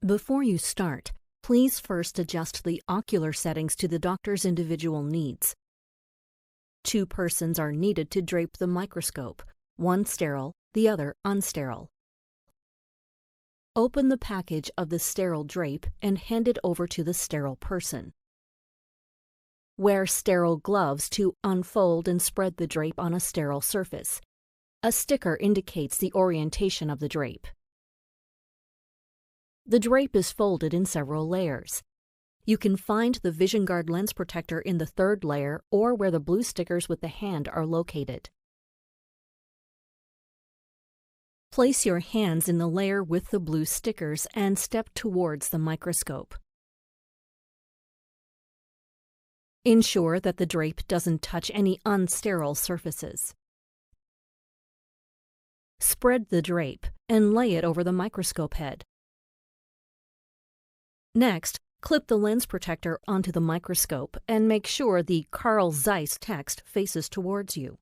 Before you start, please first adjust the ocular settings to the doctor's individual needs. 2 persons are needed to drape the microscope, one sterile, the other unsterile. Open the package of the sterile drape and hand it over to the sterile person. Wear sterile gloves to unfold and spread the drape on a sterile surface. A sticker indicates the orientation of the drape. The drape is folded in several layers. You can find the Vision Guard lens protector in the 3rd layer or where the blue stickers with the hand are located. Place your hands in the layer with the blue stickers and step towards the microscope. Ensure that the drape doesn't touch any unsterile surfaces. Spread the drape and lay it over the microscope head. Next, clip the lens protector onto the microscope and make sure the Carl Zeiss text faces towards you.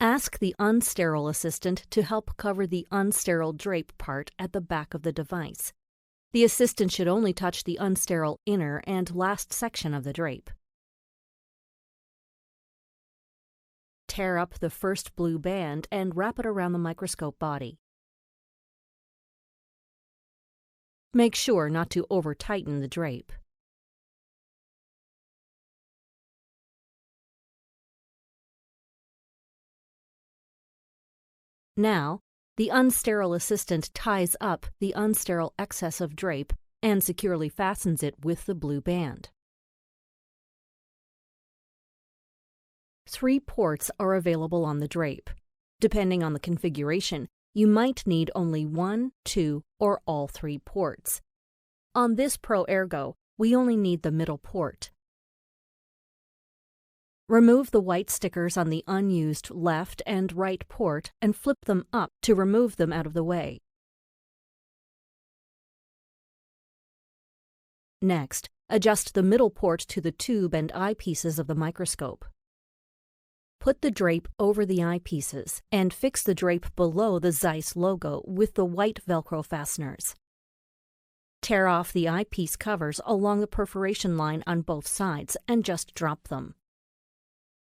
Ask the unsterile assistant to help cover the unsterile drape part at the back of the device. The assistant should only touch the unsterile inner and last section of the drape. Tear up the first blue band and wrap it around the microscope body. Make sure not to over-tighten the drape. Now, the unsterile assistant ties up the unsterile excess of drape and securely fastens it with the blue band. 3 ports are available on the drape. Depending on the configuration, you might need only 1, 2, or all 3 ports. On this Proergo, we only need the middle port. Remove the white stickers on the unused left and right port and flip them up to remove them out of the way. Next, adjust the middle port to the tube and eyepieces of the microscope. Put the drape over the eyepieces and fix the drape below the ZEISS logo with the white Velcro fasteners. Tear off the eyepiece covers along the perforation line on both sides and just drop them.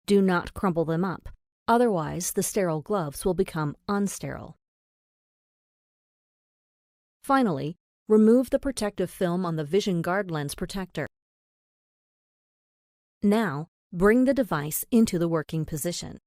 Do not crumple them up, otherwise the sterile gloves will become unsterile. Finally, remove the protective film on the Vision Guard lens protector. Now, bring the device into the working position.